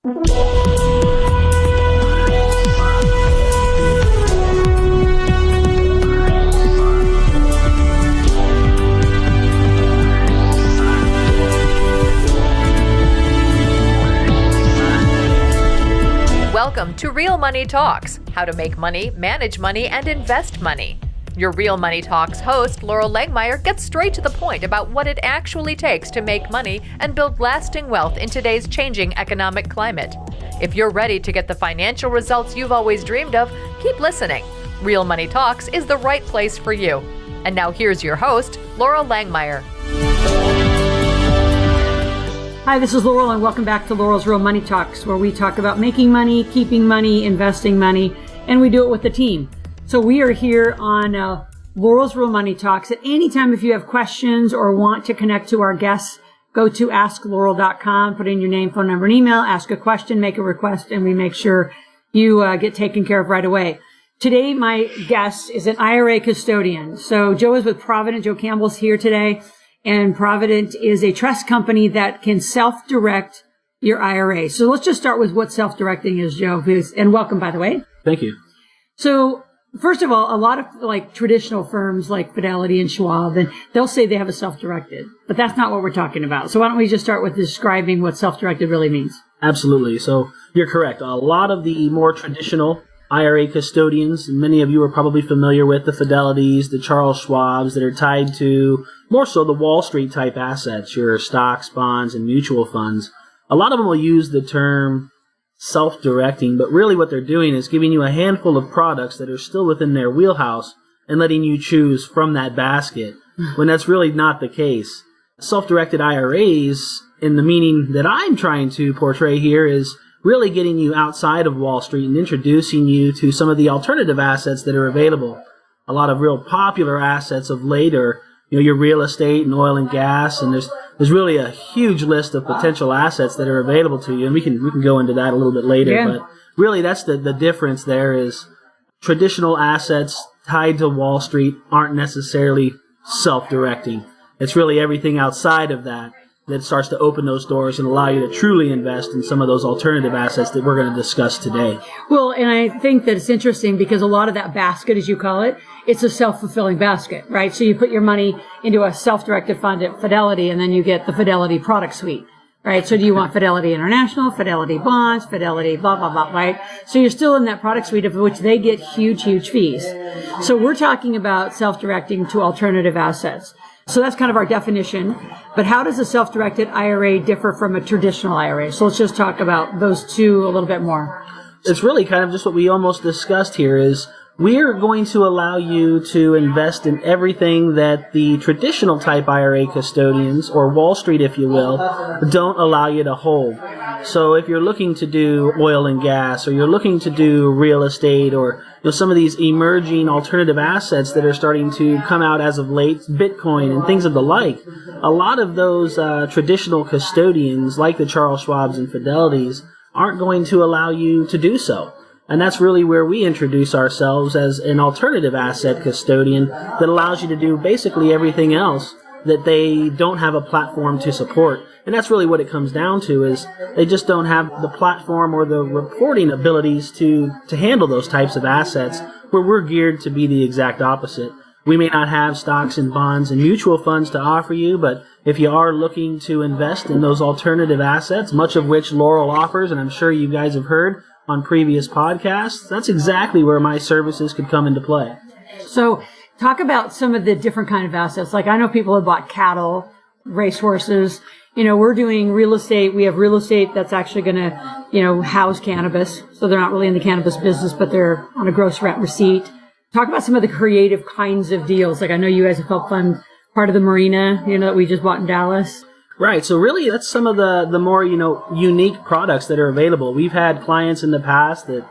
Welcome to Real Money Talks, how to make money, manage money, and invest money. Your Real Money Talks host, Laurel Langmeyer, gets straight to the point about what it actually takes to make money and build lasting wealth in today's changing economic climate. If you're ready to get the financial results you've always dreamed of, keep listening. Real Money Talks is the right place for you. And now here's your host, Laurel Langmeyer. Hi, this is Laurel, and welcome back to Laurel's Real Money Talks, where we talk about making money, keeping money, investing money, and we do it with the team. So we are here on Laurel's Real Money Talks. At any time, if you have questions or want to connect to our guests, go to asklaurel.com, put in your name, phone number, and email, ask a question, make a request, and we make sure you get taken care of right away. Today, my guest is an IRA custodian. So Joe is with Provident. Joe Campbell's here today. And Provident is a trust company that can self-direct your IRA. So let's just start with what self-directing is, Joe. And welcome, by the way. Thank you. So first of all, a lot of like traditional firms like Fidelity and Schwab, and they'll say they have a self-directed, but that's not what we're talking about. So why don't we just start with describing what self-directed really means? Absolutely. So you're correct. A lot of the more traditional IRA custodians, many of you are probably familiar with the Fidelities, the Charles Schwabs that are tied to more so the Wall Street type assets, your stocks, bonds, and mutual funds. A lot of them will use the term self-directing, but really what they're doing is giving you a handful of products that are still within their wheelhouse and letting you choose from that basket, when that's really not the case. Self-directed IRAs, in the meaning that I'm trying to portray here, is really getting you outside of Wall Street and introducing you to some of the alternative assets that are available. A lot of real popular assets of late are, your real estate and oil and gas, and there's really a huge list of potential assets that are available to you, and we can go into that a little bit later. Yeah. But really, that's the difference there is traditional assets tied to Wall Street aren't necessarily self-directing. It's really everything outside of that starts to open those doors and allow you to truly invest in some of those alternative assets that we're going to discuss today. Well, and I think that it's interesting because a lot of that basket, as you call it, it's a self-fulfilling basket, right? So you put your money into a self-directed fund at Fidelity, and then you get the Fidelity product suite, right? So do you want Fidelity International, Fidelity Bonds, Fidelity blah, blah, blah, right? So you're still in that product suite of which they get huge, huge fees. So we're talking about self-directing to alternative assets. So that's kind of our definition. But how does a self-directed IRA differ from a traditional IRA? So let's just talk about those two a little bit more. It's really kind of just what we almost discussed here is we're going to allow you to invest in everything that the traditional type IRA custodians, or Wall Street, if you will, don't allow you to hold. So if you're looking to do oil and gas, or you're looking to do real estate, or some of these emerging alternative assets that are starting to come out as of late, Bitcoin and things of the like, a lot of those traditional custodians, like the Charles Schwabs and Fidelities, aren't going to allow you to do so. And that's really where we introduce ourselves as an alternative asset custodian that allows you to do basically everything else that they don't have a platform to support. And that's really what it comes down to is they just don't have the platform or the reporting abilities to handle those types of assets, where we're geared to be the exact opposite. We may not have stocks and bonds and mutual funds to offer you, but if you are looking to invest in those alternative assets, much of which Laurel offers, and I'm sure you guys have heard on previous podcasts, that's exactly where my services could come into play. So talk about some of the different kind of assets. Like I know people have bought cattle, racehorses. We're doing real estate. We have real estate that's actually going to, house cannabis. So they're not really in the cannabis business, but they're on a gross rent receipt. Talk about some of the creative kinds of deals. Like I know you guys have helped fund part of the marina, that we just bought in Dallas. Right. So really, that's some of the more, unique products that are available. We've had clients in the past that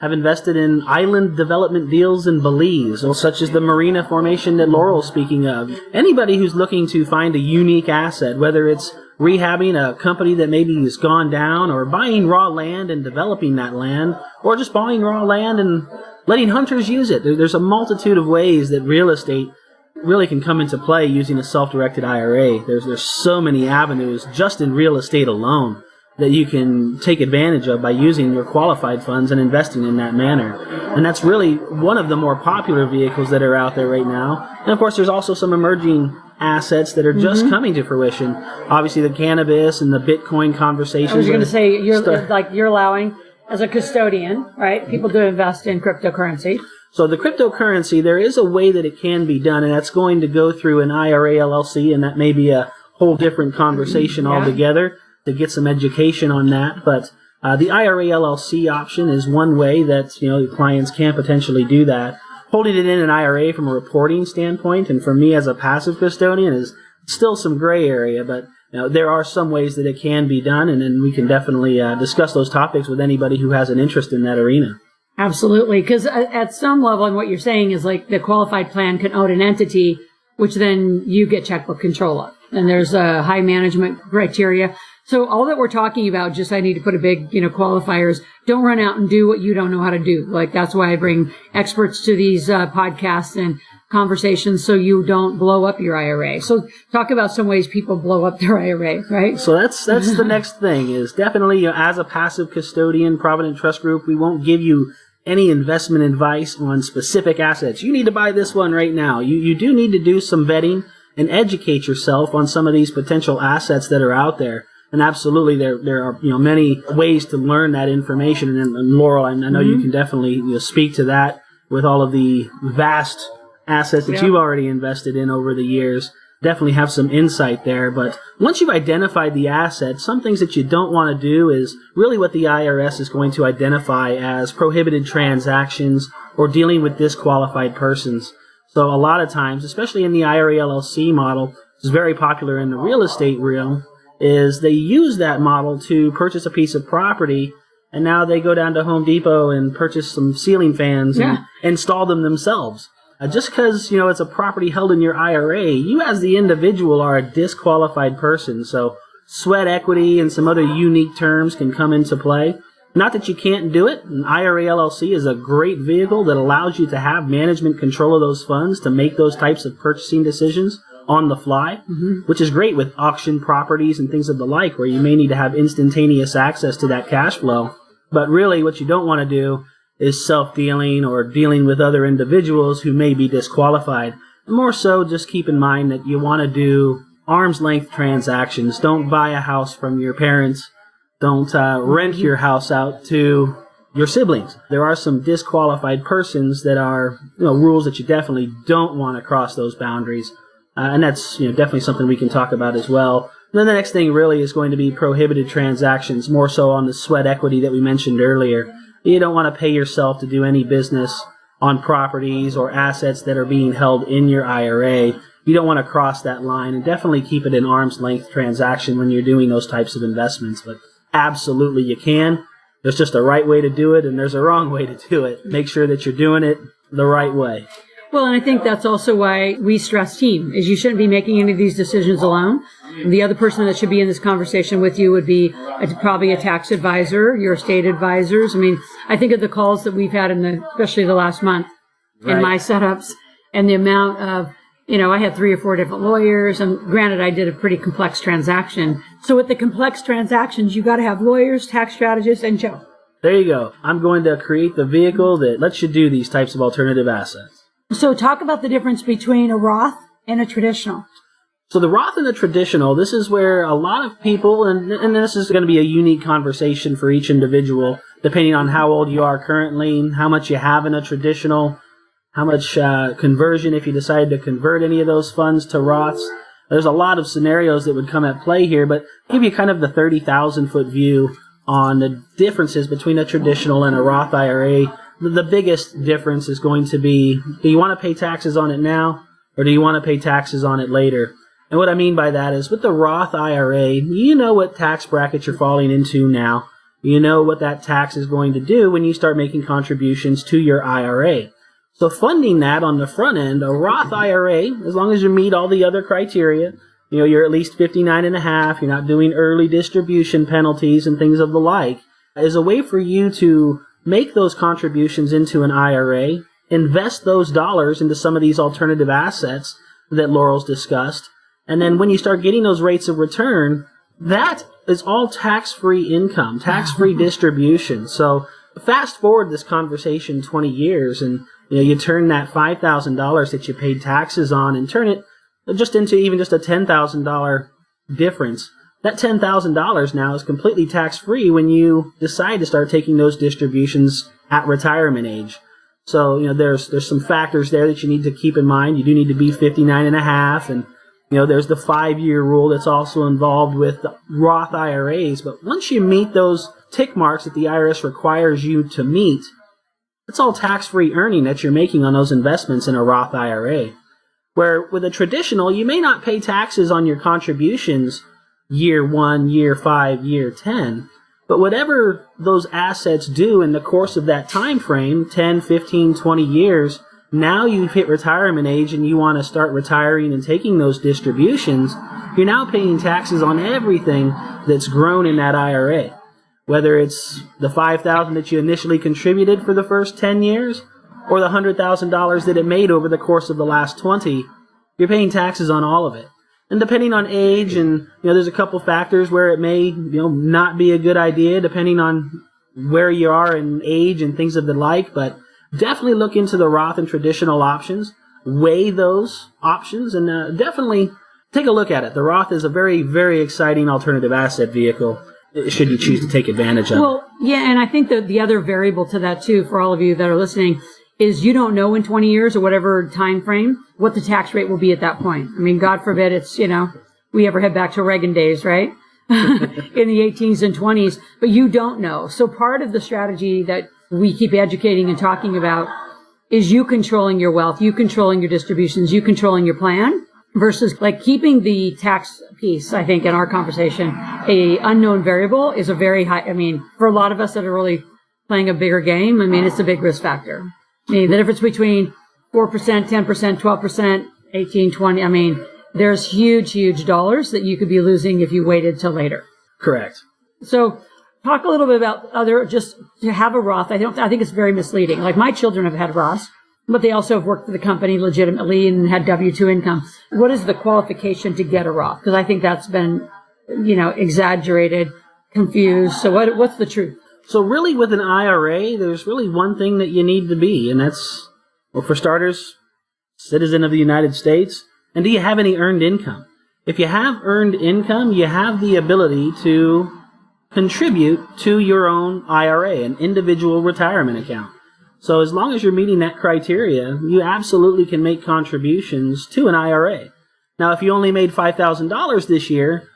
have invested in island development deals in Belize, or such as the marina formation that Laurel's speaking of. Anybody who's looking to find a unique asset, whether it's rehabbing a company that maybe has gone down, or buying raw land and developing that land, or just buying raw land and letting hunters use it. There's a multitude of ways that real estate really can come into play using a self-directed IRA. There's so many avenues just in real estate alone. that you can take advantage of by using your qualified funds and investing in that manner. And that's really one of the more popular vehicles that are out there right now. And of course, there's also some emerging assets that are just coming to fruition. Obviously, the cannabis and the Bitcoin conversation. I was going to say, you're allowing, as a custodian, right, people to invest in cryptocurrency. So the cryptocurrency, there is a way that it can be done, and that's going to go through an IRA LLC, and that may be a whole different conversation altogether to get some education on that. But the IRA LLC option is one way that clients can potentially do that. Holding it in an IRA from a reporting standpoint, and for me as a passive custodian, is still some gray area, but there are some ways that it can be done, and then we can definitely discuss those topics with anybody who has an interest in that arena. Absolutely, because at some level, and what you're saying is like the qualified plan can own an entity, which then you get checkbook control of, and there's a high management criteria. So all that we're talking about, just I need to put a big, qualifiers, don't run out and do what you don't know how to do. Like that's why I bring experts to these podcasts and conversations so you don't blow up your IRA. So talk about some ways people blow up their IRA, right? So that's the next thing is definitely as a passive custodian, Provident Trust Group, we won't give you any investment advice on specific assets. You need to buy this one right now. You do need to do some vetting and educate yourself on some of these potential assets that are out there. And absolutely, there are many ways to learn that information. And Laurel, I know you can definitely speak to that with all of the vast assets that you've already invested in over the years. Definitely have some insight there. But once you've identified the asset, some things that you don't want to do is really what the IRS is going to identify as prohibited transactions or dealing with disqualified persons. So a lot of times, especially in the IRA LLC model, which is very popular in the real estate realm, is they use that model to purchase a piece of property, and now they go down to Home Depot and purchase some ceiling fans and install them themselves. Just because, it's a property held in your IRA, you as the individual are a disqualified person. So sweat equity and some other unique terms can come into play. Not that you can't do it. An IRA LLC is a great vehicle that allows you to have management control of those funds to make those types of purchasing decisions on the fly, which is great with auction properties and things of the like, where you may need to have instantaneous access to that cash flow. But really what you don't want to do is self-dealing or dealing with other individuals who may be disqualified. More so, just keep in mind that you want to do arm's length transactions. Don't buy a house from your parents. Don't rent your house out to your siblings. There are some disqualified persons that are, rules that you definitely don't want to cross those boundaries. And that's definitely something we can talk about as well. And then the next thing really is going to be prohibited transactions, more so on the sweat equity that we mentioned earlier. You don't want to pay yourself to do any business on properties or assets that are being held in your IRA. You don't want to cross that line, and definitely keep it an arm's length transaction when you're doing those types of investments. But absolutely you can. There's just a right way to do it, and there's a wrong way to do it. Make sure that you're doing it the right way. Well, and I think that's also why we stress team, is you shouldn't be making any of these decisions alone. The other person that should be in this conversation with you would be probably a tax advisor, your estate advisors. I mean, I think of the calls that we've had especially the last month in my setups, and the amount of, I had 3 or 4 different lawyers, and granted, I did a pretty complex transaction. So with the complex transactions, you got to have lawyers, tax strategists, and Joe. There you go. I'm going to create the vehicle that lets you do these types of alternative assets. So talk about the difference between a Roth and a traditional. So the Roth and the traditional, this is where a lot of people, and this is going to be a unique conversation for each individual, depending on how old you are currently, how much you have in a traditional, how much conversion, if you decide to convert any of those funds to Roths. There's a lot of scenarios that would come at play here, but I'll give you kind of the 30,000-foot view on the differences between a traditional and a Roth IRA. The biggest difference is going to be, do you want to pay taxes on it now, or do you want to pay taxes on it later? And what I mean by that is, with the Roth IRA, you know what tax bracket you're falling into now. You know what that tax is going to do when you start making contributions to your IRA. So funding that on the front end, a Roth IRA, as long as you meet all the other criteria, you're at least 59 and a half, you're not doing early distribution penalties and things of the like, is a way for you to make those contributions into an IRA, invest those dollars into some of these alternative assets that Laurel's discussed, and then when you start getting those rates of return, that is all tax-free income, tax-free distribution. So fast forward this conversation 20 years and you turn that $5,000 that you paid taxes on and turn it just into even just a $10,000 difference. That $10,000 now is completely tax-free when you decide to start taking those distributions at retirement age. So, there's some factors there that you need to keep in mind. You do need to be 59 and a half, and, there's the 5-year rule that's also involved with the Roth IRAs. But once you meet those tick marks that the IRS requires you to meet, it's all tax-free earning that you're making on those investments in a Roth IRA. Where with a traditional, you may not pay taxes on your contributions year 1, year 5, year 10, but whatever those assets do in the course of that time frame, 10, 15, 20 years, now you've hit retirement age and you want to start retiring and taking those distributions, you're now paying taxes on everything that's grown in that IRA. Whether it's the $5,000 that you initially contributed for the first 10 years, or the $100,000 that it made over the course of the last 20, you're paying taxes on all of it. And depending on age, and there's a couple factors where it may not be a good idea, depending on where you are in age and things of the like. But definitely look into the Roth and traditional options, weigh those options, and definitely take a look at it. The Roth is a very, very exciting alternative asset vehicle, should you choose to take advantage of it. Well, yeah, and I think that the other variable to that too, for all of you that are listening, is you don't know in 20 years or whatever time frame what the tax rate will be at that point. I mean, God forbid it's, we ever head back to Reagan days, right? In the 18s and 20s, but you don't know. So part of the strategy that we keep educating and talking about is you controlling your wealth, you controlling your distributions, you controlling your plan versus like keeping the tax piece. I think in our conversation, a unknown variable is a very high, for a lot of us that are really playing a bigger game, it's a big risk factor. The difference between 4%, 10%, 12%, 18, 20, there's huge, huge dollars that you could be losing if you waited till later. Correct. So talk a little bit about just to have a Roth. I think it's very misleading. Like my children have had Roths, but they also have worked for the company legitimately and had W-2 income. What is the qualification to get a Roth? Because I think that's been, exaggerated, confused. So what's the truth? So really with an IRA, there's really one thing that you need to be, and that's, for starters, citizen of the United States. And do you have any earned income? If you have earned income, you have the ability to contribute to your own IRA, an individual retirement account. So as long as you're meeting that criteria, you absolutely can make contributions to an IRA. Now, if you only made $5,000 this year,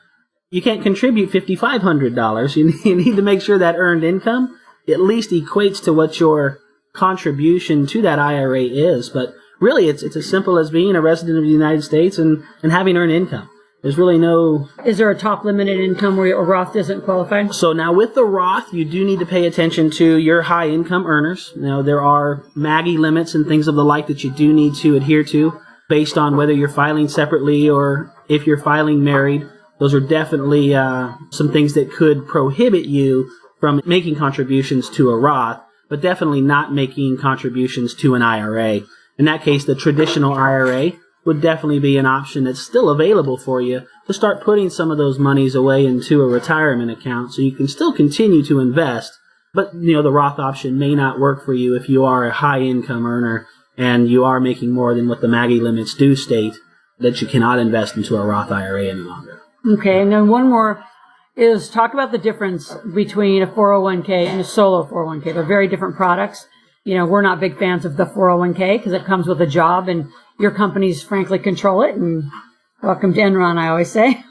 you can't contribute $5,500. You need to make sure that earned income at least equates to what your contribution to that IRA is. But really, it's as simple as being a resident of the United States and having earned income. There's really no... Is there a top limited income where a Roth doesn't qualify? So now with the Roth, you do need to pay attention to your high income earners. Now, there are MAGI limits and things of the like that you do need to adhere to based on whether you're filing separately or if you're filing married. Those are definitely some things that could prohibit you from making contributions to a Roth, but definitely not making contributions to an IRA. In that case, the traditional IRA would definitely be an option that's still available for you to start putting some of those monies away into a retirement account so you can still continue to invest. But, the Roth option may not work for you if you are a high income earner and you are making more than what the MAGI limits do state that you cannot invest into a Roth IRA any longer. Okay, and then one more is talk about the difference between a 401k and a solo 401k. They're very different products. We're not big fans of the 401k because it comes with a job and your companies frankly control it. And welcome to Enron, I always say.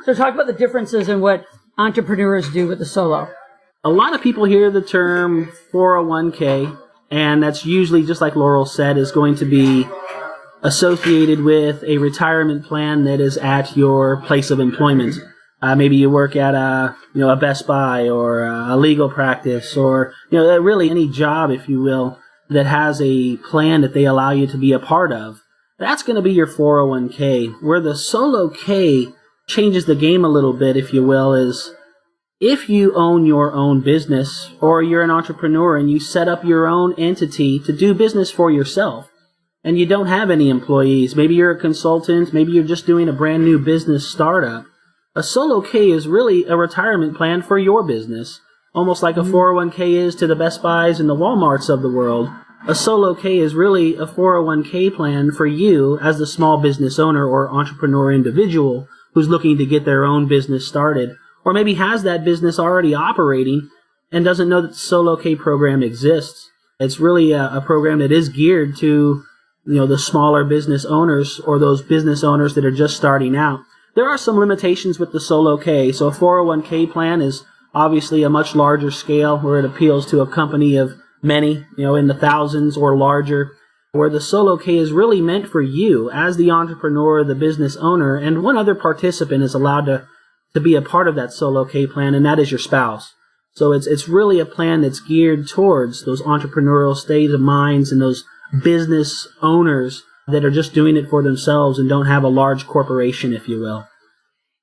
So talk about the differences in what entrepreneurs do with the solo. A lot of people hear the term 401k, and that's usually, just like Laurel said, is going to be associated with a retirement plan that is at your place of employment. Maybe you work at a Best Buy or a legal practice or, really any job, if you will, that has a plan that they allow you to be a part of. That's going to be your 401k. Where the solo K changes the game a little bit, if you will, is if you own your own business or you're an entrepreneur and you set up your own entity to do business for yourself, and you don't have any employees, maybe you're a consultant, maybe you're just doing a brand new business startup, A solo K is really a retirement plan for your business, almost like a 401k is to the Best Buys and the Walmarts of the world. A solo K is really a 401k plan for you as the small business owner or entrepreneur individual who's looking to get their own business started, or maybe has that business already operating and doesn't know that the solo K program exists. It's really a program that is geared to, the smaller business owners or those business owners that are just starting out. There are some limitations with the solo K. So a 401k plan is obviously a much larger scale where it appeals to a company of many, in the thousands or larger, where the solo K is really meant for you as the entrepreneur, the business owner, and one other participant is allowed to be a part of that solo K plan, and that is your spouse. So it's really a plan that's geared towards those entrepreneurial state of minds and those business owners that are just doing it for themselves and don't have a large corporation, if you will.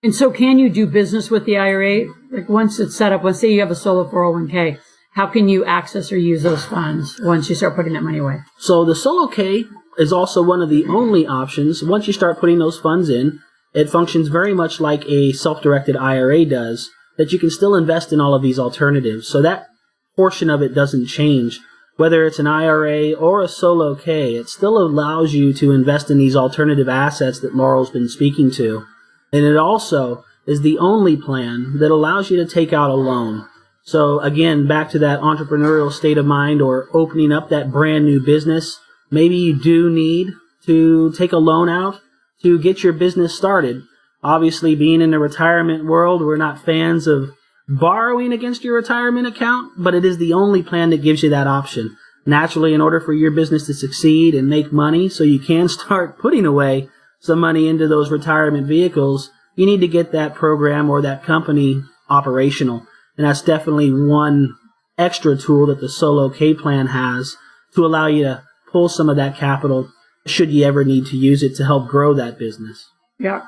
And so can you do business with the IRA? Like once it's set up, let's say you have a solo 401k, how can you access or use those funds once you start putting that money away? So the solo K is also one of the only options. Once you start putting those funds in, it functions very much like a self-directed IRA does, that you can still invest in all of these alternatives. So that portion of it doesn't change. Whether it's an IRA or a solo K, it still allows you to invest in these alternative assets that Laurel's been speaking to. And it also is the only plan that allows you to take out a loan. So again, back to that entrepreneurial state of mind or opening up that brand new business, maybe you do need to take a loan out to get your business started. Obviously, being in the retirement world, we're not fans of borrowing against your retirement account, but it is the only plan that gives you that option. Naturally, in order for your business to succeed and make money so you can start putting away some money into those retirement vehicles, you need to get that program or that company operational. And that's definitely one extra tool that the solo K plan has to allow you to pull some of that capital should you ever need to use it to help grow that business. Yeah.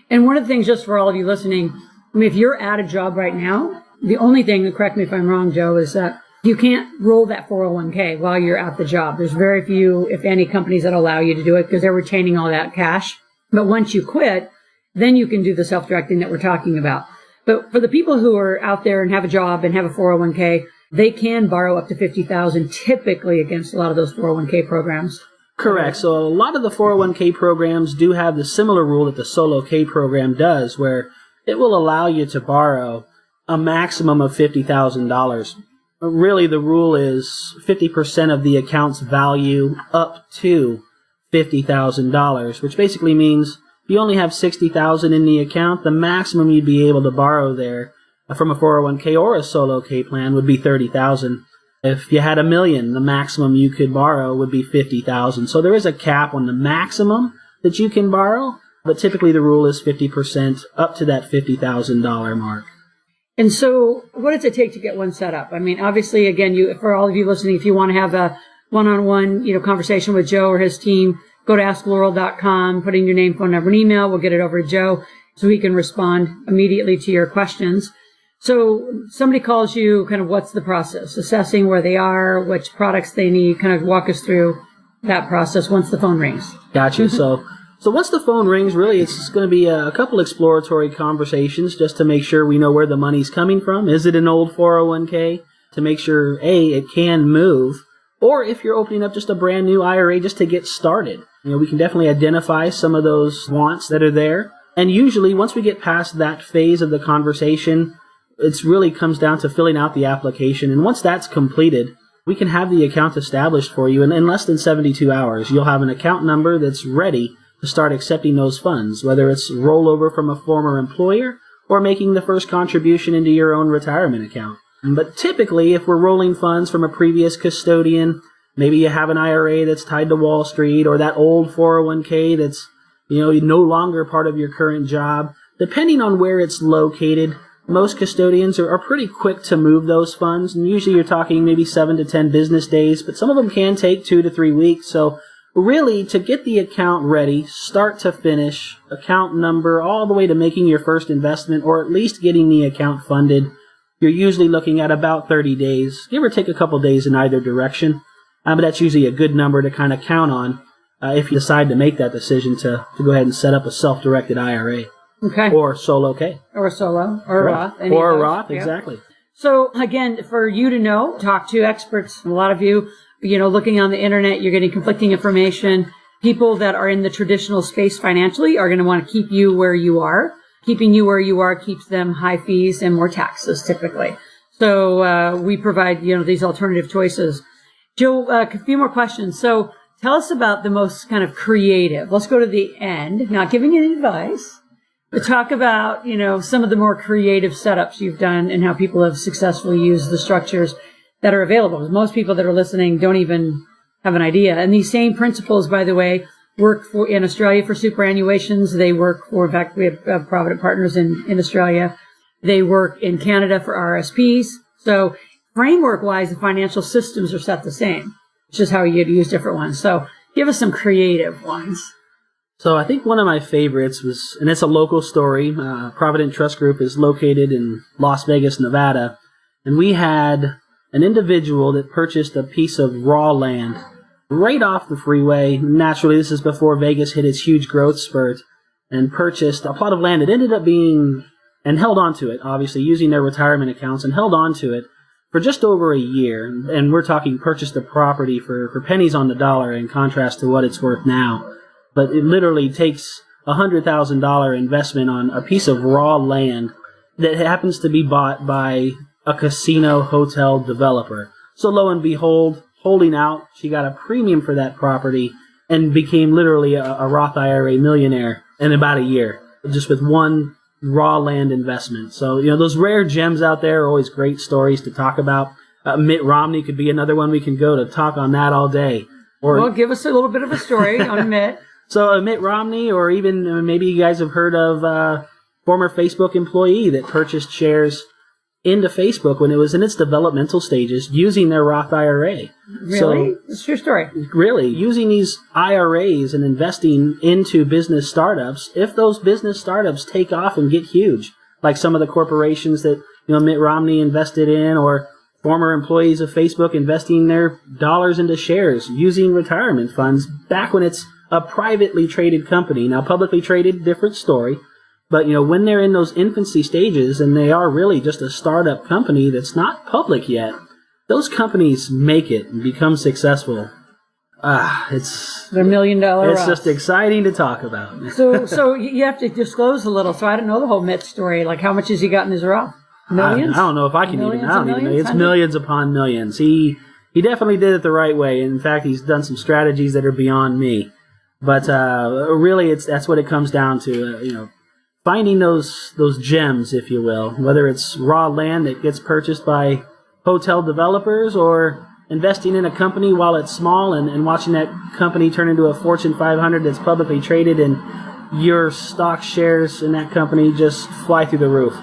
And one of the things, just for all of you listening, if you're at a job right now, the only thing, correct me if I'm wrong, Joe, is that you can't roll that 401k while you're at the job. There's very few, if any, companies that allow you to do it because they're retaining all that cash. But once you quit, then you can do the self-directing that we're talking about. But for the people who are out there and have a job and have a 401k, they can borrow up to $50,000 typically against a lot of those 401k programs. Correct. So a lot of the 401k programs do have the similar rule that the solo K program does, where it will allow you to borrow a maximum of $50,000. Really, the rule is 50% of the account's value up to $50,000, which basically means if you only have $60,000 in the account, the maximum you'd be able to borrow there from a 401k or a solo K plan would be $30,000. If you had $1 million, the maximum you could borrow would be $50,000. So there is a cap on the maximum that you can borrow, but typically the rule is 50% up to that $50,000 mark. And so what does it take to get one set up? I mean, obviously, again, for all of you listening, if you want to have a one-on-one, conversation with Joe or his team, go to asklaurel.com, put in your name, phone number, and email. We'll get it over to Joe so he can respond immediately to your questions. So somebody calls you, kind of what's the process? Assessing where they are, which products they need, kind of walk us through that process once the phone rings. Gotcha. So once the phone rings, really it's going to be a couple exploratory conversations just to make sure we know where the money's coming from. Is it an old 401k? To make sure, A, it can move. Or if you're opening up just a brand new IRA just to get started. We can definitely identify some of those wants that are there. And usually once we get past that phase of the conversation, it really comes down to filling out the application. And once that's completed, we can have the account established for you in less than 72 hours. You'll have an account number that's ready to start accepting those funds, whether it's rollover from a former employer or making the first contribution into your own retirement account. But typically, if we're rolling funds from a previous custodian, maybe you have an IRA that's tied to Wall Street or that old 401k that's, no longer part of your current job, depending on where it's located, most custodians are pretty quick to move those funds. And usually you're talking maybe 7 to 10 business days, but some of them can take 2 to 3 weeks. So really, to get the account ready, start to finish, account number, all the way to making your first investment or at least getting the account funded, you're usually looking at about 30 days, give or take a couple days in either direction. But that's usually a good number to kind of count on if you decide to make that decision to go ahead and set up a self-directed IRA. Okay. Or solo K. Or solo, or Right. Roth. Or a Roth, exactly. So again, for you to know, talk to experts. A lot of you, looking on the internet, you're getting conflicting information. People that are in the traditional space financially are going to want to keep you where you are. Keeping you where you are keeps them high fees and more taxes typically. So we provide, these alternative choices. Joe, a few more questions. So tell us about the most kind of creative. Let's go to the end, not giving any advice, but talk about, some of the more creative setups you've done and how people have successfully used the structures that are available. Because most people that are listening don't even have an idea. And these same principles, by the way, work in Australia for superannuations. They work for, in fact, we have Provident partners in Australia. They work in Canada for RSPs. So framework-wise, the financial systems are set the same. It's just how you'd use different ones. So give us some creative ones. So I think one of my favorites was, and it's a local story, Provident Trust Group is located in Las Vegas, Nevada, and we had an individual that purchased a piece of raw land right off the freeway. Naturally, this is before Vegas hit its huge growth spurt, and purchased a plot of land that ended up being, and held on to it, obviously, using their retirement accounts, and held on to it for just over a year. And we're talking purchased a property for pennies on the dollar in contrast to what it's worth now. But it literally takes a $100,000 investment on a piece of raw land that happens to be bought by a casino hotel developer. So lo and behold, holding out, she got a premium for that property and became literally a Roth IRA millionaire in about a year, just with one raw land investment. So, those rare gems out there are always great stories to talk about. Mitt Romney could be another one we can go to talk on that all day. Well, give us a little bit of a story on Mitt. So Mitt Romney, or even maybe you guys have heard of former Facebook employee that purchased shares into Facebook when it was in its developmental stages using their Roth IRA. Really? So, it's your story. Really, using these IRAs and investing into business startups, if those business startups take off and get huge, like some of the corporations that Mitt Romney invested in, or former employees of Facebook investing their dollars into shares using retirement funds back when it's a privately traded company. Now, publicly traded, different story. But, when they're in those infancy stages and they are really just a startup company that's not public yet, those companies make it and become successful. They're $1 million. It's just exciting to talk about. So you have to disclose a little. So I don't know the whole Mitt story. Like, how much has he got in his Roth? Millions? I don't know if I can millions even. I don't even know. It's millions upon millions. He definitely did it the right way. In fact, he's done some strategies that are beyond me. But really, that's what it comes down to. Finding those gems, if you will, whether it's raw land that gets purchased by hotel developers, or investing in a company while it's small and watching that company turn into a Fortune 500 that's publicly traded, and your stock shares in that company just fly through the roof.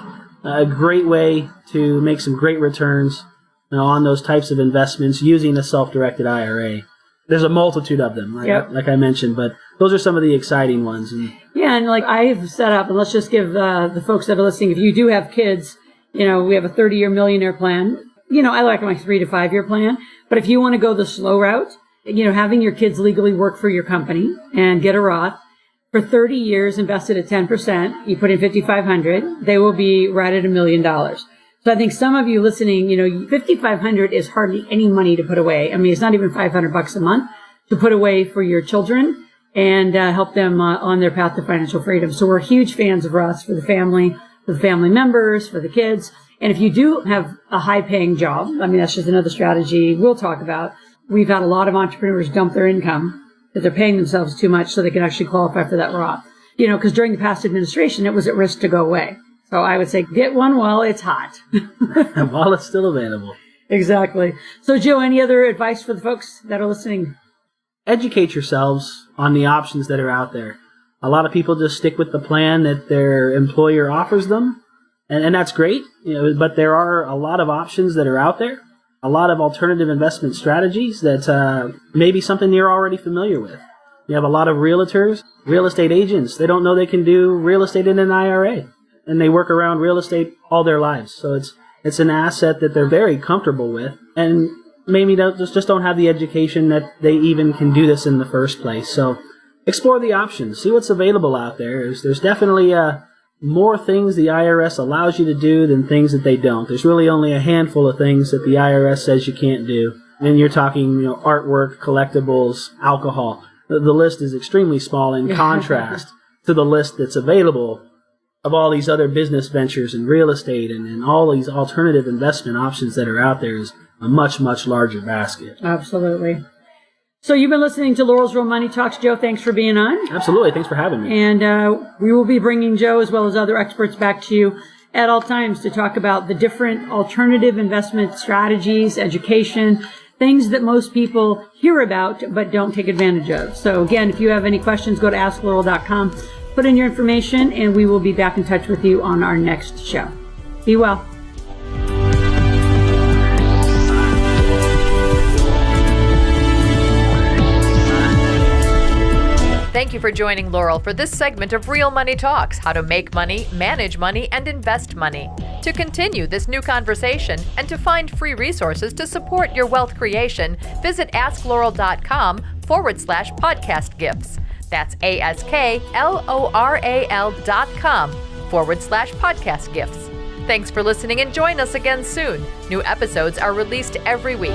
A great way to make some great returns on those types of investments using a self-directed IRA. There's a multitude of them, like I mentioned, but those are some of the exciting ones. And like I've set up, and let's just give the folks that are listening, if you do have kids, we have a 30-year millionaire plan. I like my 3 to 5 year plan. But if you want to go the slow route, having your kids legally work for your company and get a Roth for 30 years invested at 10%, you put in $5,500, they will be right at $1 million. So I think some of you listening, $5,500 is hardly any money to put away. I mean, it's not even $500 a month to put away for your children and help them on their path to financial freedom. So we're huge fans of Roths for the family members, for the kids. And if you do have a high-paying job, I mean, that's just another strategy we'll talk about. We've had a lot of entrepreneurs dump their income that they're paying themselves too much so they can actually qualify for that Roth. Because during the past administration, it was at risk to go away. So I would say get one while it's hot. While it's still available. Exactly. So, Joe, any other advice for the folks that are listening? Educate yourselves on the options that are out there. A lot of people just stick with the plan that their employer offers them, and that's great. But there are a lot of options that are out there, a lot of alternative investment strategies that may be something you're already familiar with. You have a lot of realtors, real estate agents. They don't know they can do real estate in an IRA. And they work around real estate all their lives. So it's an asset that they're very comfortable with, and maybe just don't have the education that they even can do this in the first place. So explore the options. See what's available out there. There's definitely more things the IRS allows you to do than things that they don't. There's really only a handful of things that the IRS says you can't do. And you're talking, artwork, collectibles, alcohol. The list is extremely small in contrast to the list that's available of all these other business ventures and real estate and all these alternative investment options that are out there is a much, much larger basket. Absolutely. So you've been listening to Laurel's Real Money Talks. Joe, thanks for being on. Absolutely. Thanks for having me. And we will be bringing Joe as well as other experts back to you at all times to talk about the different alternative investment strategies, education, things that most people hear about but don't take advantage of. So again, if you have any questions, go to asklaurel.com, put in your information, and we will be back in touch with you on our next show. Be well. Thank you for joining Laurel for this segment of Real Money Talks, how to make money, manage money, and invest money. To continue this new conversation and to find free resources to support your wealth creation, visit asklaurel.com/podcast gifts. That's ASKLORAL.com/podcast gifts. Thanks for listening and join us again soon. New episodes are released every week.